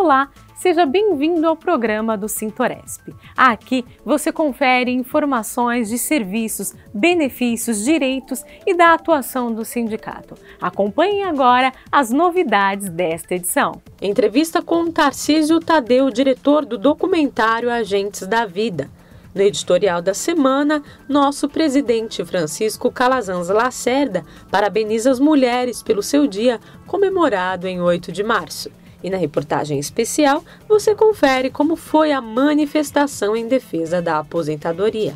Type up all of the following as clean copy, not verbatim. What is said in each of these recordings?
Olá, seja bem-vindo ao programa do Sintoresp. Aqui você confere informações de serviços, benefícios, direitos e da atuação do sindicato. Acompanhe agora as novidades desta edição. Entrevista com Tarcísio Tadeu, diretor do documentário Agentes da Vida. No editorial da semana, nosso presidente Francisco Calazans Lacerda parabeniza as mulheres pelo seu dia comemorado em 8 de março. E na reportagem especial, você confere como foi a manifestação em defesa da aposentadoria.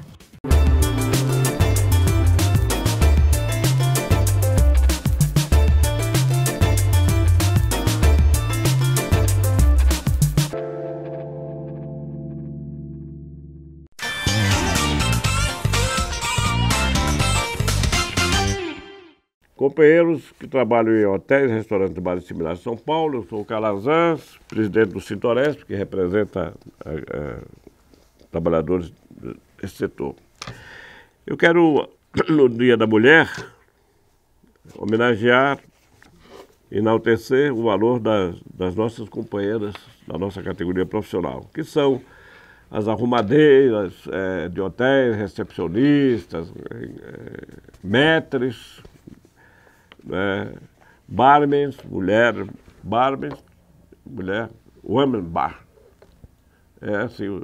Companheiros que trabalham em hotéis, restaurantes, bares similares de São Paulo, eu sou o Calazans, presidente do Sintoresp, que representa trabalhadores desse setor. Eu quero, no Dia da Mulher, homenagear, enaltecer o valor das nossas companheiras da nossa categoria profissional, que são as arrumadeiras de hotéis, recepcionistas, maîtres, barmans, barmans, women bar. Assim,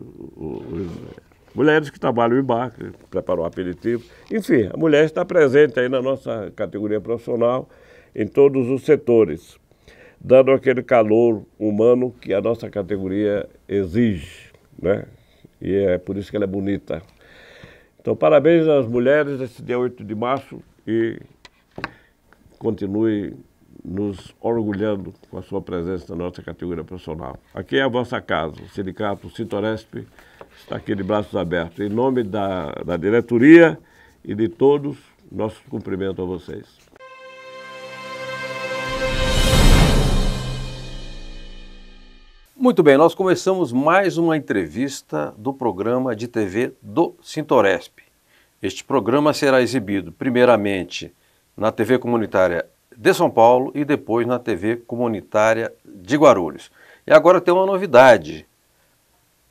mulheres que trabalham em bar, que preparam aperitivo. Enfim, a mulher está presente aí na nossa categoria profissional em todos os setores, dando aquele calor humano que a nossa categoria exige, né? E é por isso que ela é bonita. Então, parabéns às mulheres nesse dia 8 de março e continue nos orgulhando com a sua presença na nossa categoria profissional. Aqui é a vossa casa, o Sindicato Sintoresp está aqui de braços abertos. Em nome da diretoria e de todos, nosso cumprimento a vocês. Muito bem, nós começamos mais uma entrevista do programa de TV do Sintoresp. Este programa será exibido primeiramente na TV comunitária de São Paulo e depois na TV comunitária de Guarulhos. E agora tem uma novidade.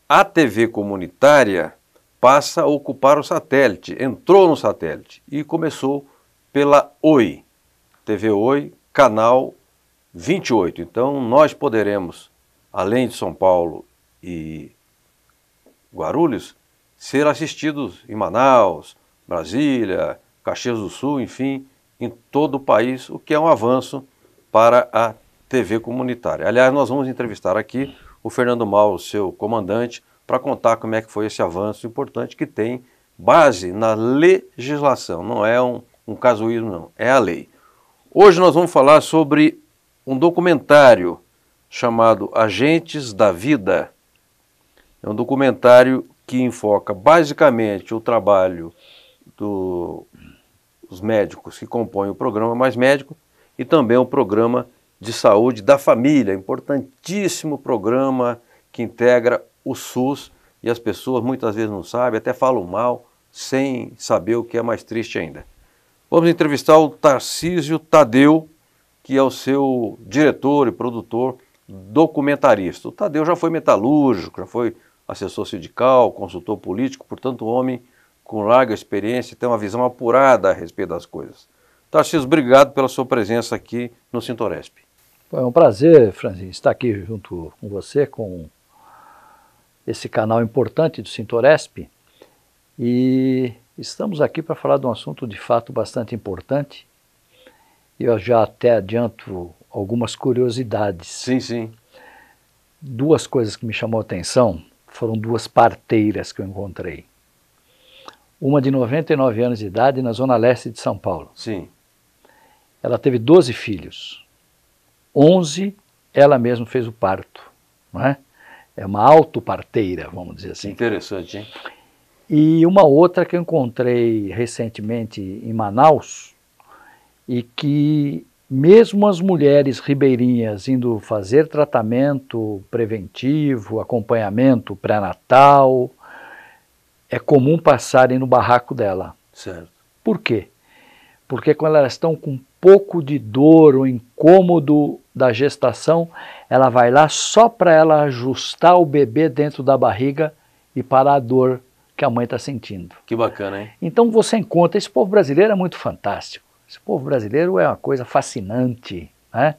A TV comunitária passa a ocupar o satélite, entrou no satélite e começou pela Oi, TV Oi, canal 28. Então nós poderemos, além de São Paulo e Guarulhos, ser assistidos em Manaus, Brasília, Caxias do Sul, enfim, em todo o país, o que é um avanço para a TV comunitária. Aliás, nós vamos entrevistar aqui o Fernando Mauro, seu comandante, para contar como é que foi esse avanço importante que tem base na legislação, não é um casuísmo, não, é a lei. Hoje nós vamos falar sobre um documentário chamado Agentes da Vida. É um documentário que enfoca basicamente o trabalho os médicos que compõem o programa Mais Médico e também o programa de saúde da família, importantíssimo programa que integra o SUS e as pessoas muitas vezes não sabem, até falam mal, sem saber o que é mais triste ainda. Vamos entrevistar o Tarcísio Tadeu, que é o seu diretor e produtor documentarista. O Tadeu já foi metalúrgico, já foi assessor sindical, consultor político, portanto homem com larga experiência e tem uma visão apurada a respeito das coisas. Tarcísio, obrigado pela sua presença aqui no Sintoresp. É um prazer, Franzinho, estar aqui junto com você, com esse canal importante do Sintoresp. E estamos aqui para falar de um assunto de fato bastante importante. Eu já até adianto algumas curiosidades. Sim, sim. Duas coisas que me chamou a atenção foram duas parteiras que eu encontrei. Uma de 99 anos de idade na zona leste de São Paulo. Sim. Ela teve 12 filhos. 11 ela mesma fez o parto, não é? É uma autoparteira, vamos dizer assim. Interessante, hein? E uma outra que eu encontrei recentemente em Manaus e que mesmo as mulheres ribeirinhas indo fazer tratamento preventivo, acompanhamento pré-natal, é comum passarem no barraco dela. Certo. Por quê? Porque quando elas estão com pouco de dor ou incômodo da gestação, ela vai lá só para ela ajustar o bebê dentro da barriga e parar a dor que a mãe está sentindo. Que bacana, hein? Então você encontra, esse povo brasileiro é muito fantástico. Esse povo brasileiro é uma coisa fascinante, né?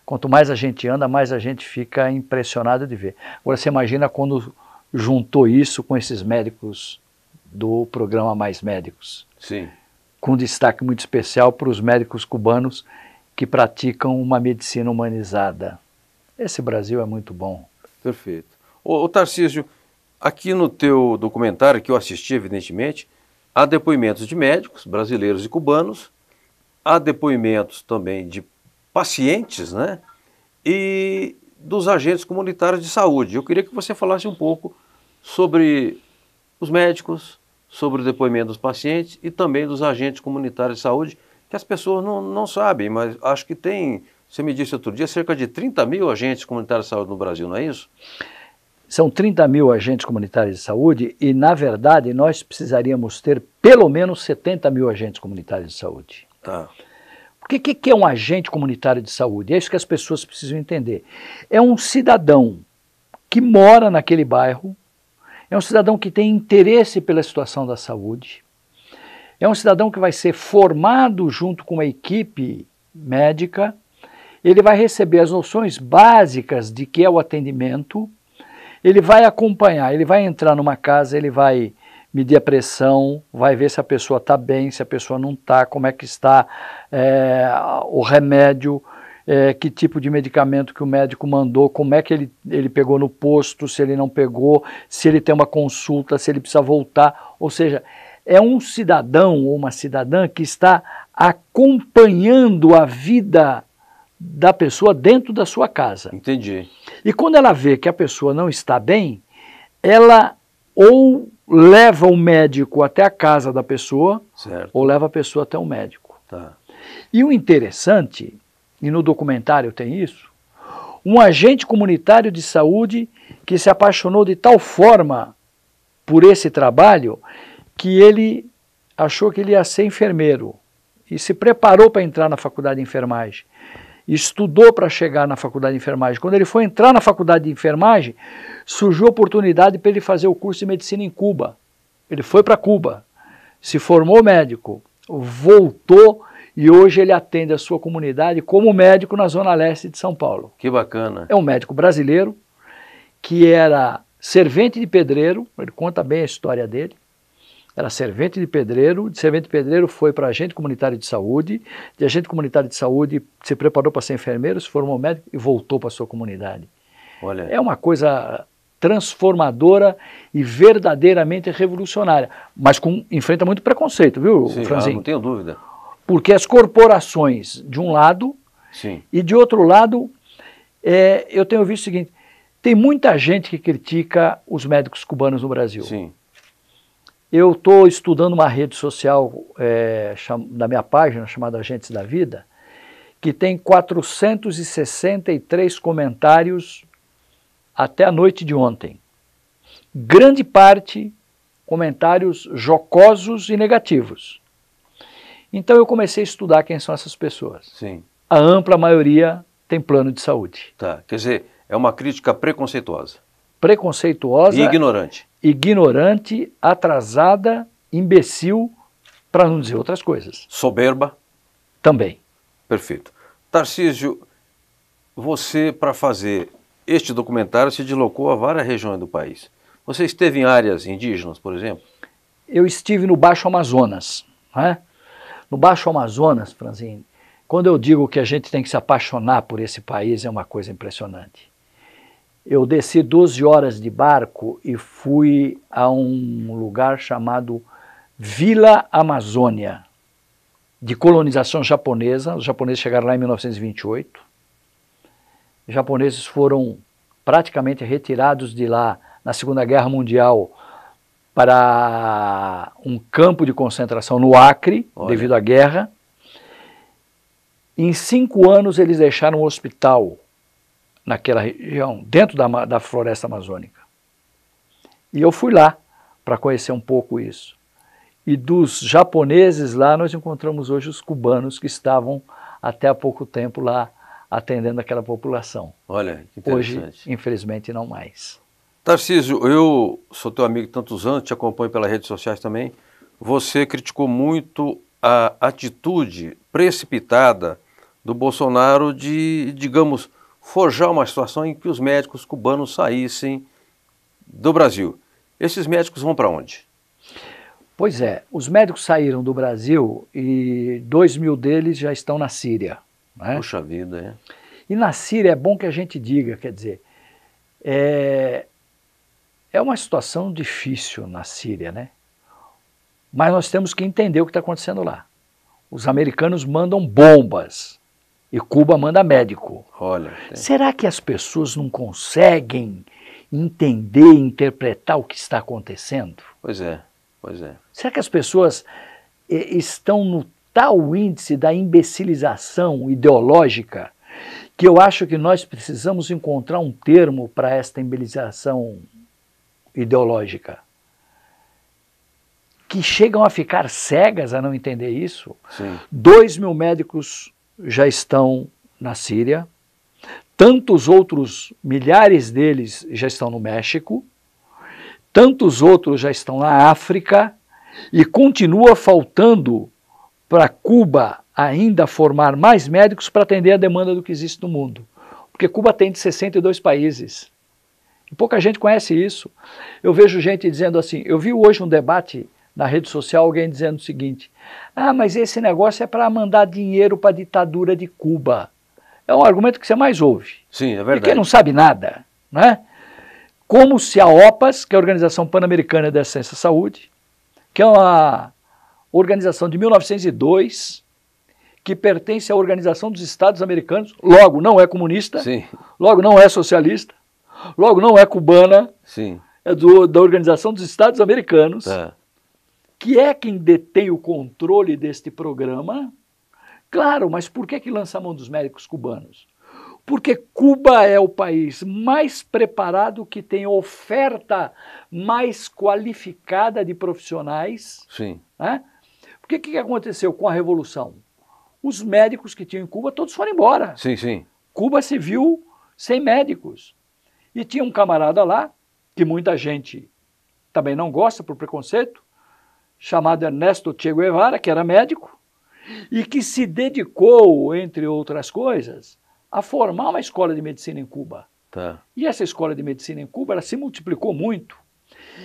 Quanto mais a gente anda, mais a gente fica impressionado de ver. Agora você imagina quando juntou isso com esses médicos do programa Mais Médicos. Sim. Com destaque muito especial para os médicos cubanos que praticam uma medicina humanizada. Esse Brasil é muito bom. Perfeito. Ô Tarcísio, aqui no teu documentário, que eu assisti evidentemente, há depoimentos de médicos brasileiros e cubanos, há depoimentos também de pacientes, né? E dos agentes comunitários de saúde. Eu queria que você falasse um pouco sobre os médicos, sobre o depoimento dos pacientes e também dos agentes comunitários de saúde, que as pessoas não sabem, mas acho que tem, você me disse outro dia, cerca de 30 mil agentes comunitários de saúde no Brasil, não é isso? São 30 mil agentes comunitários de saúde e, na verdade, nós precisaríamos ter pelo menos 70 mil agentes comunitários de saúde. Tá. O que é um agente comunitário de saúde? É isso que as pessoas precisam entender. É um cidadão que mora naquele bairro, é um cidadão que tem interesse pela situação da saúde, é um cidadão que vai ser formado junto com uma equipe médica, ele vai receber as noções básicas de que é o atendimento, ele vai acompanhar, ele vai entrar numa casa, ele vai medir a pressão, vai ver se a pessoa está bem, se a pessoa não está, como é que está o remédio, que tipo de medicamento que o médico mandou, como é que ele pegou no posto, se ele não pegou, se ele tem uma consulta, se ele precisa voltar. Ou seja, é um cidadão ou uma cidadã que está acompanhando a vida da pessoa dentro da sua casa. Entendi. E quando ela vê que a pessoa não está bem, ela ou leva o médico até a casa da pessoa, certo, ou leva a pessoa até o médico. Tá. E o interessante, e no documentário tem isso, um agente comunitário de saúde que se apaixonou de tal forma por esse trabalho que ele achou que ele ia ser enfermeiro e se preparou para entrar na faculdade de enfermagem. Estudou para chegar na faculdade de enfermagem. Quando ele foi entrar na faculdade de enfermagem, surgiu a oportunidade para ele fazer o curso de medicina em Cuba. Ele foi para Cuba, se formou médico, voltou e hoje ele atende a sua comunidade como médico na Zona Leste de São Paulo. Que bacana. É um médico brasileiro que era servente de pedreiro, ele conta bem a história dele. Era servente de pedreiro foi para agente comunitário de saúde, de agente comunitário de saúde se preparou para ser enfermeiro, se formou médico e voltou para a sua comunidade. Olha. É uma coisa transformadora e verdadeiramente revolucionária, mas enfrenta muito preconceito, viu, Sim, Franzinho? não tenho dúvida. Porque as corporações, de um lado, sim, e de outro lado, eu tenho visto o seguinte, tem muita gente que critica os médicos cubanos no Brasil. Sim. Eu estou estudando uma rede social da minha página, chamada Agentes da Vida, que tem 463 comentários até a noite de ontem. Grande parte comentários jocosos e negativos. Então eu comecei a estudar quem são essas pessoas. Sim. A ampla maioria tem plano de saúde. Tá. Quer dizer, é uma crítica preconceituosa. Preconceituosa. E ignorante. Ignorante, atrasada, imbecil, para não dizer outras coisas. Soberba. Também. Perfeito. Tarcísio, você, para fazer este documentário, se deslocou a várias regiões do país. Você esteve em áreas indígenas, por exemplo? Eu estive no Baixo Amazonas. Né? No Baixo Amazonas, Franzinho, quando eu digo que a gente tem que se apaixonar por esse país, é uma coisa impressionante. Eu desci 12 horas de barco e fui a um lugar chamado Vila Amazônia, de colonização japonesa. Os japoneses chegaram lá em 1928. Os japoneses foram praticamente retirados de lá na Segunda Guerra Mundial para um campo de concentração no Acre, devido à guerra. Em 5 anos eles deixaram um hospital naquela região, dentro da floresta amazônica. E eu fui lá para conhecer um pouco isso. E dos japoneses lá, nós encontramos hoje os cubanos que estavam até há pouco tempo lá atendendo aquela população. Olha, que interessante. Hoje, infelizmente, não mais. Tarcísio, eu sou teu amigo há tantos anos, te acompanho pelas redes sociais também. Você criticou muito a atitude precipitada do Bolsonaro de, digamos, forjar uma situação em que os médicos cubanos saíssem do Brasil. Esses médicos vão para onde? Pois é, os médicos saíram do Brasil e 2.000 deles já estão na Síria. Né? Puxa vida, é. E na Síria é bom que a gente diga, quer dizer, é uma situação difícil na Síria, né? Mas nós temos que entender o que está acontecendo lá. Os americanos mandam bombas e Cuba manda médico. Olha, será que as pessoas não conseguem entender e interpretar o que está acontecendo? Pois é, pois é. Será que as pessoas estão no tal índice da imbecilização ideológica que eu acho que nós precisamos encontrar um termo para esta imbecilização ideológica? Que chegam a ficar cegas a não entender isso? Sim. 2.000 médicos já estão na Síria, tantos outros, milhares deles já estão no México, tantos outros já estão na África, e continua faltando para Cuba ainda formar mais médicos para atender a demanda do que existe no mundo. Porque Cuba atende 62 países. E pouca gente conhece isso. Eu vejo gente dizendo assim, eu vi hoje um debate na rede social, alguém dizendo o seguinte, mas esse negócio é para mandar dinheiro para a ditadura de Cuba. É um argumento que você mais ouve. Sim, é verdade. E quem não sabe nada, né? Como se a OPAS, que é a Organização Pan-Americana de Assistência à Saúde, que é uma organização de 1902, que pertence à Organização dos Estados Americanos, logo não é comunista, Sim. logo não é socialista, logo não é cubana, Sim. é da Organização dos Estados Americanos, que é quem detém o controle deste programa. Claro, mas por que lança a mão dos médicos cubanos? Porque Cuba é o país mais preparado, que tem oferta mais qualificada de profissionais. Sim. Né? Porque o que aconteceu com a Revolução? Os médicos que tinham em Cuba todos foram embora. Sim, sim. Cuba se viu sem médicos. E tinha um camarada lá, que muita gente também não gosta por preconceito, chamado Ernesto Che Guevara, que era médico, e que se dedicou, entre outras coisas, a formar uma escola de medicina em Cuba. Tá. E essa escola de medicina em Cuba, ela se multiplicou muito.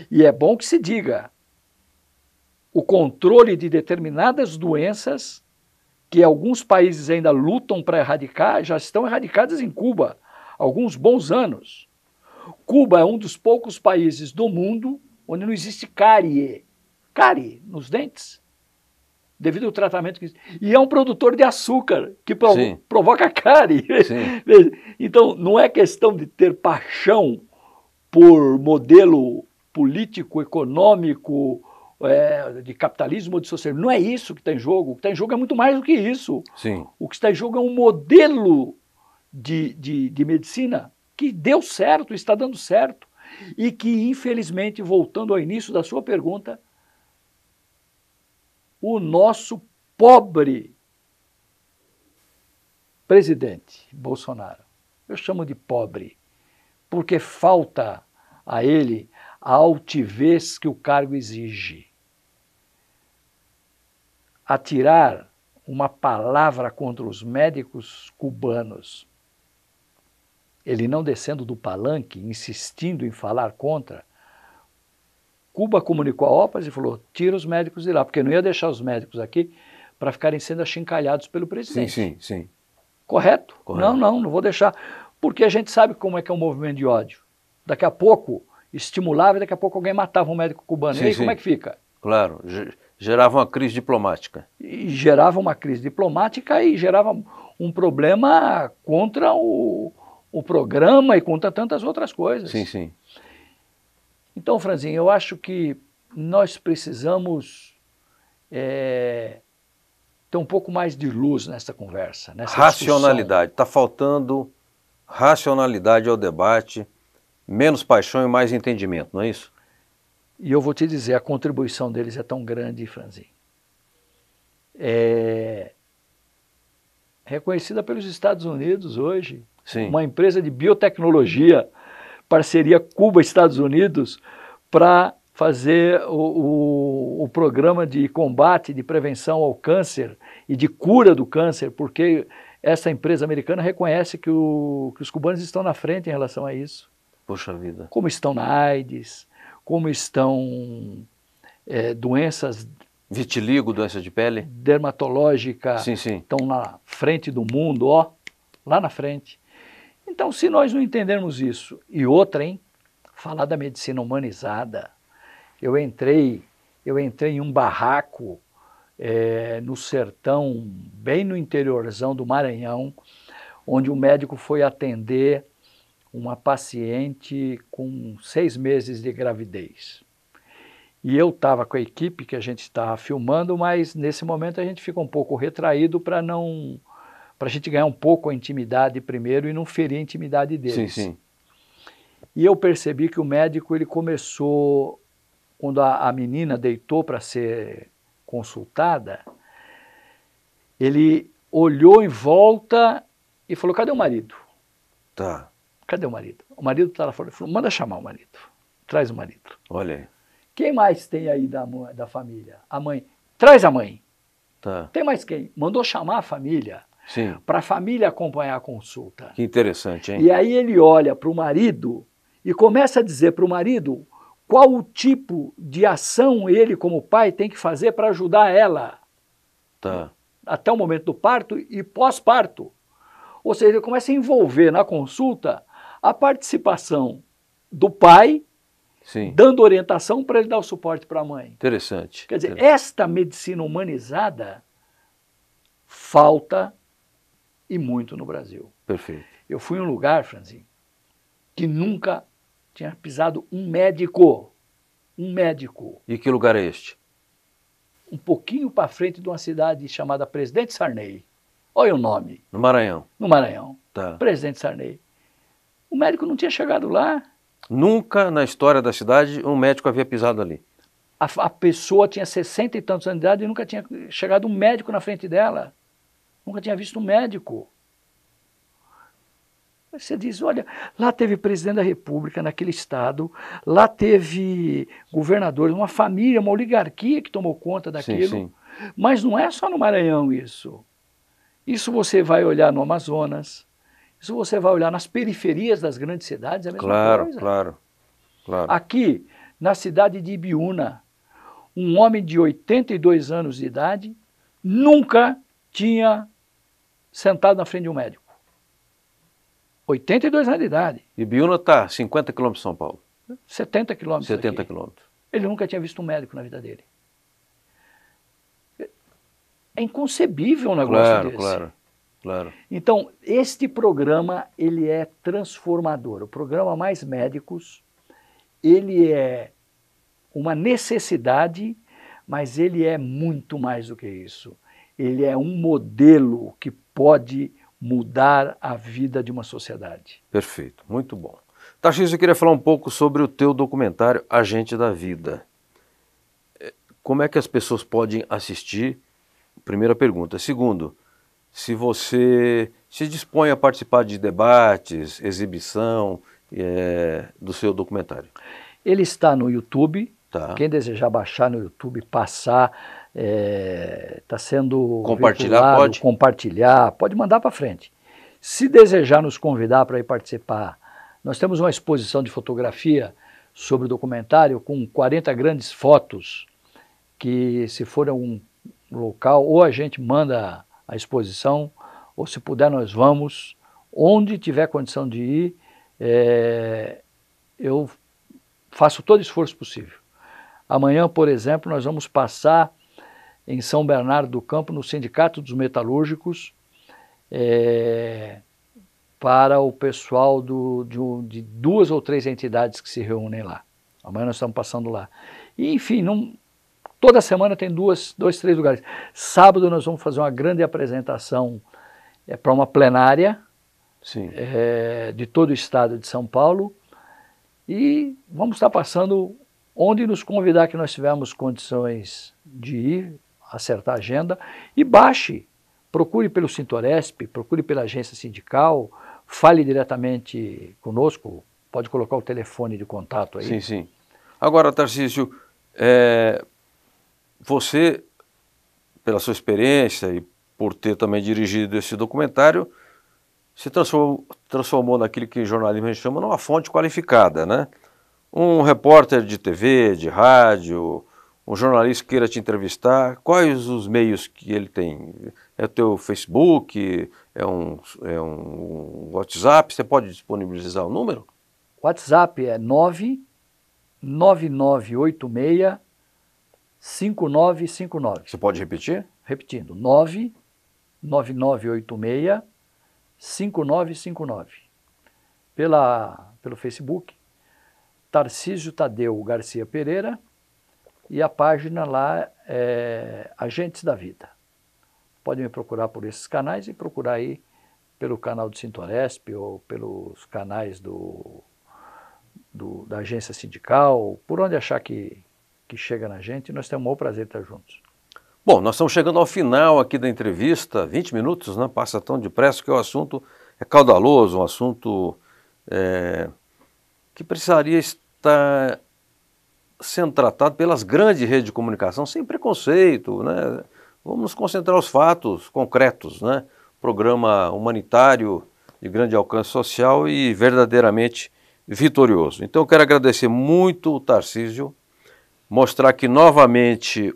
E é bom que se diga, o controle de determinadas doenças que alguns países ainda lutam para erradicar, já estão erradicadas em Cuba há alguns bons anos. Cuba é um dos poucos países do mundo onde não existe cárie nos dentes, devido ao tratamento que... E é um produtor de açúcar, que provoca cárie. Sim. Então, não é questão de ter paixão por modelo político, econômico, de capitalismo ou de socialismo. Não é isso que está em jogo. O que está em jogo é muito mais do que isso. Sim. O que está em jogo é um modelo de medicina que deu certo, está dando certo, e que, infelizmente, voltando ao início da sua pergunta, o nosso pobre presidente Bolsonaro, eu chamo de pobre, porque falta a ele a altivez que o cargo exige. Atirar uma palavra contra os médicos cubanos, ele não descendo do palanque, insistindo em falar contra, Cuba comunicou a OPAS e falou, tira os médicos de lá, porque não ia deixar os médicos aqui para ficarem sendo achincalhados pelo presidente. Sim, sim, sim. Correto? Não vou deixar. Porque a gente sabe como é que é um movimento de ódio. Daqui a pouco estimulava e daqui a pouco alguém matava um médico cubano. Sim, e aí sim. Como é que fica? Claro, gerava uma crise diplomática. E gerava uma crise diplomática e gerava um problema contra o programa e contra tantas outras coisas. Sim, sim. Então, Franzinho, eu acho que nós precisamos ter um pouco mais de luz nessa conversa, nessa racionalidade. Está faltando racionalidade ao debate, menos paixão e mais entendimento, não é isso? E eu vou te dizer, a contribuição deles é tão grande, Franzinho. É reconhecida pelos Estados Unidos hoje. Sim. Uma empresa de biotecnologia, parceria Cuba-Estados Unidos, para fazer o programa de combate, de prevenção ao câncer e de cura do câncer, porque essa empresa americana reconhece que os cubanos estão na frente em relação a isso. Poxa vida. Como estão na AIDS, como estão doenças... Vitiligo, doença de pele? Dermatológica, Sim, sim. estão na frente do mundo, ó, lá na frente. Então, se nós não entendermos isso, e outra, hein, falar da medicina humanizada, eu entrei em um barraco no sertão, bem no interiorzão do Maranhão, onde o médico foi atender uma paciente com 6 meses de gravidez. E eu estava com a equipe que a gente estava filmando, mas nesse momento a gente fica um pouco retraído para a gente ganhar um pouco a intimidade primeiro e não ferir a intimidade deles. Sim, sim. E eu percebi que o médico, ele começou, quando a menina deitou para ser consultada, ele olhou em volta e falou, cadê o marido? Tá. Cadê o marido? O marido está lá fora. Ele falou, manda chamar o marido. Traz o marido. Olha aí. Quem mais tem aí da família? A mãe. Traz a mãe. Tá. Tem mais quem? Mandou chamar a família. Sim. Para a família acompanhar a consulta. Que interessante, hein? E aí ele olha para o marido e começa a dizer para o marido qual o tipo de ação ele, como pai, tem que fazer para ajudar ela. Tá. Até o momento do parto e pós-parto. Ou seja, ele começa a envolver na consulta a participação do pai, Sim. dando orientação para ele dar o suporte para a mãe. Interessante. Quer dizer, esta medicina humanizada falta e muito no Brasil. Perfeito. Eu fui em um lugar, Franzinho, que nunca tinha pisado um médico. Um médico. E que lugar é este? Um pouquinho para frente de uma cidade chamada Presidente Sarney. Olha o nome. No Maranhão. No Maranhão. Tá. Presidente Sarney. O médico não tinha chegado lá. Nunca na história da cidade um médico havia pisado ali. A pessoa tinha 60 e tantos anos de idade e nunca tinha chegado um médico na frente dela. Nunca tinha visto um médico. Você diz, olha, lá teve presidente da República naquele estado, lá teve governadores, uma família, uma oligarquia que tomou conta daquilo. Sim, sim. Mas não é só no Maranhão isso. Isso você vai olhar no Amazonas, isso você vai olhar nas periferias das grandes cidades, é a mesma coisa. Claro. Aqui, na cidade de Ibiúna, um homem de 82 anos de idade nunca tinha sentado na frente de um médico. 82 anos de idade. Ibiúna está 50 quilômetros de São Paulo. 70 quilômetros 70 aqui. quilômetros. Ele nunca tinha visto um médico na vida dele. É inconcebível um negócio desse. Claro. Então, este programa, ele é transformador. O programa Mais Médicos, ele é uma necessidade, mas ele é muito mais do que isso. Ele é um modelo que pode mudar a vida de uma sociedade. Perfeito, muito bom. Tarcísio, eu queria falar um pouco sobre o teu documentário Agente da Vida. Como é que as pessoas podem assistir? Primeira pergunta. Segundo, se você se dispõe a participar de debates, exibição do seu documentário. Ele está no YouTube. Tá. Quem desejar baixar no YouTube, passar, está sendo compartilhar, compartilhar, pode mandar para frente. Se desejar nos convidar para ir participar, nós temos uma exposição de fotografia sobre o documentário com 40 grandes fotos, que se for um local, ou a gente manda a exposição, ou se puder nós vamos, onde tiver condição de ir, eu faço todo esforço possível. Amanhã, por exemplo, nós vamos passar em São Bernardo do Campo, no Sindicato dos Metalúrgicos, para o pessoal de 2 ou 3 entidades que se reúnem lá. Amanhã nós estamos passando lá. E, enfim, toda semana tem 2, 3 lugares. Sábado nós vamos fazer uma grande apresentação para uma plenária. Sim. De todo o estado de São Paulo. E vamos estar passando onde nos convidar, que nós tivermos condições de ir, acertar a agenda, e baixe, procure pelo Sintoresp, procure pela agência sindical, fale diretamente conosco, pode colocar o telefone de contato aí. Sim, sim. Agora, Tarcísio, você, pela sua experiência e por ter também dirigido esse documentário, se transformou naquilo que em jornalismo a gente chama numa fonte qualificada, né? Um repórter de TV, de rádio, um jornalista que queira te entrevistar, quais os meios que ele tem? É o teu Facebook? É um WhatsApp? Você pode disponibilizar o número? WhatsApp é 99986-5959. Você pode repetir? Repetindo, 99986-5959. Pelo Facebook, Tarcísio Tadeu Garcia Pereira, e a página lá é Agentes da Vida. Podem me procurar por esses canais e procurar aí pelo canal do Sintoresp ou pelos canais da agência sindical, por onde achar que chega na gente, e nós temos o maior prazer de estar juntos. Bom, nós estamos chegando ao final aqui da entrevista, 20 minutos, né? Passa tão depressa que o assunto é caudaloso, um assunto que precisaria estar sendo tratado pelas grandes redes de comunicação, sem preconceito, né? Vamos nos concentrar nos fatos concretos, né? Programa humanitário de grande alcance social e verdadeiramente vitorioso. Então eu quero agradecer muito o Tarcísio, mostrar aqui novamente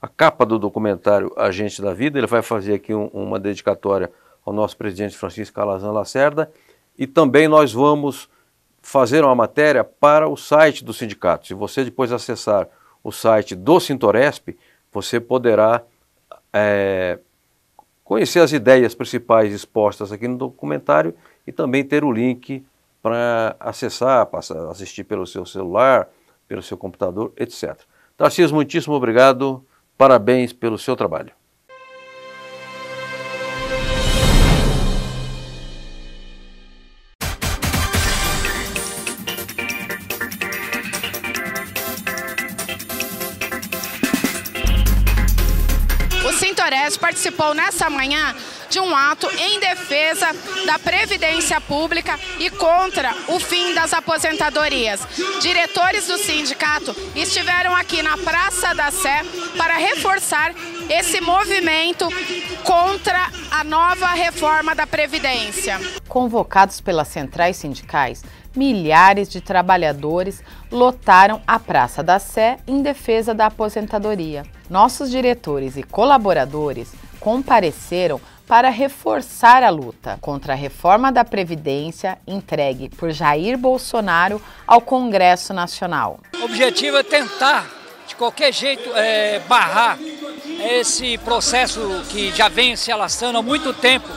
a capa do documentário Agente da Vida. Ele vai fazer aqui uma dedicatória ao nosso presidente Francisco Calazans Lacerda, e também nós vamos fazer uma matéria para o site do sindicato. Se você depois acessar o site do Sintoresp, você poderá conhecer as ideias principais expostas aqui no documentário e também ter o link para acessar, assistir pelo seu celular, pelo seu computador, etc. Tarcísio, muitíssimo obrigado, parabéns pelo seu trabalho. O Sintoresp participou nessa manhã de um ato em defesa da Previdência Pública e contra o fim das aposentadorias. Diretores do sindicato estiveram aqui na Praça da Sé para reforçar esse movimento contra a nova reforma da Previdência. Convocados pelas centrais sindicais, milhares de trabalhadores lotaram a Praça da Sé em defesa da aposentadoria. Nossos diretores e colaboradores compareceram para reforçar a luta contra a reforma da Previdência entregue por Jair Bolsonaro ao Congresso Nacional. O objetivo é tentar, de qualquer jeito, barrar esse processo que já vem se alastrando há muito tempo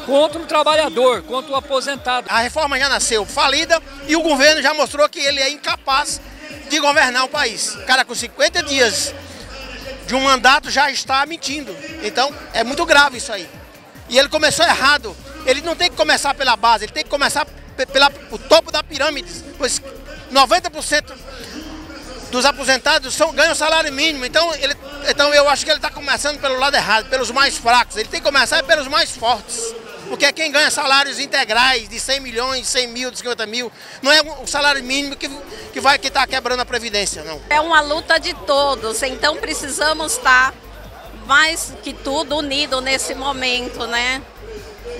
contra o trabalhador, contra o aposentado. A reforma já nasceu falida e o governo já mostrou que ele é incapaz de governar o país. O cara com 50 dias de um mandato já está mentindo. Então é muito grave isso aí. E ele começou errado. Ele não tem que começar pela base, ele tem que começar pelo topo da pirâmide, pois 90% dos aposentados ganham salário mínimo. Então eu acho que ele está começando pelo lado errado, pelos mais fracos. Ele tem que começar pelos mais fortes. Porque é quem ganha salários integrais de 100 milhões, 100 mil, de 50 mil, não é o salário mínimo que está quebrando a Previdência, não. É uma luta de todos, então precisamos estar mais que tudo unidos nesse momento, né?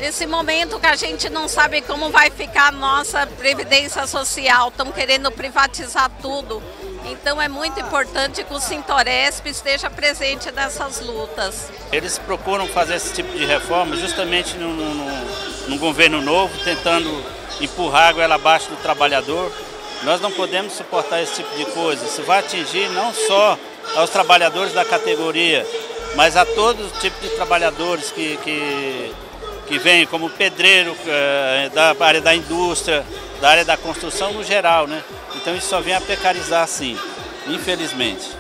Nesse momento que a gente não sabe como vai ficar a nossa Previdência Social, estão querendo privatizar tudo. Então é muito importante que o Sintoresp esteja presente nessas lutas. Eles procuram fazer esse tipo de reforma justamente num governo novo, tentando empurrar a goela abaixo do trabalhador. Nós não podemos suportar esse tipo de coisa. Isso vai atingir não só aos trabalhadores da categoria, mas a todo tipo de trabalhadores que vêm como pedreiro, da área da indústria, da área da construção no geral, né? Então isso só vem a precarizar, sim, infelizmente.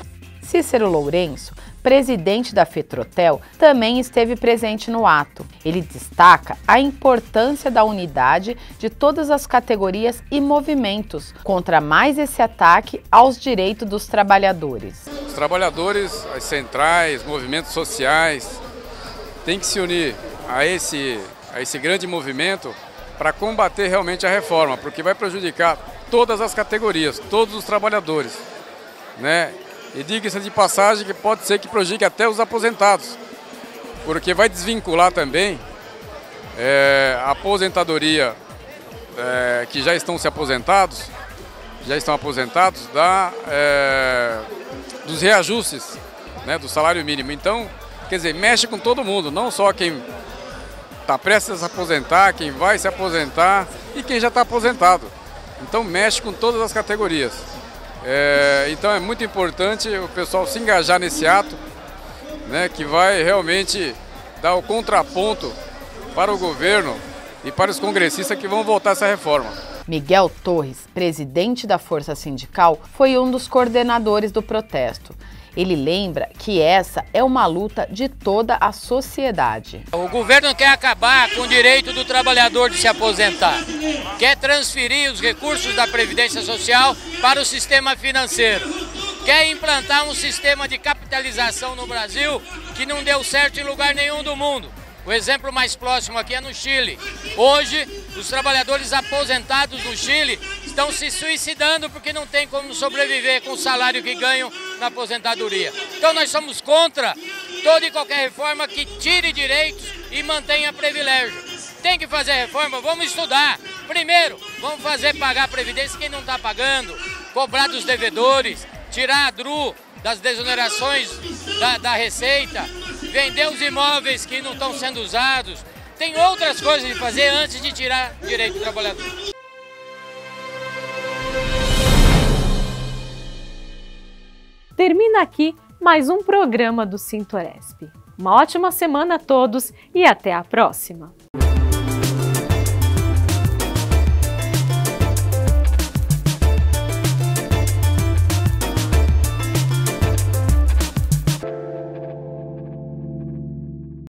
Cícero Lourenço presidente da FETROTEL, também esteve presente no ato. Ele destaca a importância da unidade de todas as categorias e movimentos contra mais esse ataque aos direitos dos trabalhadores. Os trabalhadores, as centrais, movimentos sociais, têm que se unir a esse grande movimento para combater realmente a reforma, porque vai prejudicar todas as categorias, todos os trabalhadores, né? E diga-se de passagem que pode ser que prejudique até os aposentados, porque vai desvincular também a aposentadoria que já estão aposentados dos reajustes, né, do salário mínimo. Então, quer dizer, mexe com todo mundo, não só quem está prestes a se aposentar, quem vai se aposentar e quem já está aposentado. Então mexe com todas as categorias. Então é muito importante o pessoal se engajar nesse ato, né, que vai realmente dar o contraponto para o governo e para os congressistas que vão votar essa reforma. Miguel Torres, presidente da Força Sindical, foi um dos coordenadores do protesto. Ele lembra que essa é uma luta de toda a sociedade. O governo quer acabar com o direito do trabalhador de se aposentar. Quer transferir os recursos da Previdência Social para o sistema financeiro. Quer implantar um sistema de capitalização no Brasil que não deu certo em lugar nenhum do mundo. O exemplo mais próximo aqui é no Chile. Hoje, os trabalhadores aposentados no Chile estão se suicidando porque não tem como sobreviver com o salário que ganham na aposentadoria. Então nós somos contra toda e qualquer reforma que tire direitos e mantenha privilégio. Tem que fazer reforma, vamos estudar. Primeiro, vamos fazer pagar a Previdência quem não está pagando, cobrar dos devedores, tirar a DRU das desonerações da Receita, vender os imóveis que não estão sendo usados. Tem outras coisas de fazer antes de tirar direito do trabalhador. Termina aqui mais um programa do Sintoresp. Uma ótima semana a todos e até a próxima!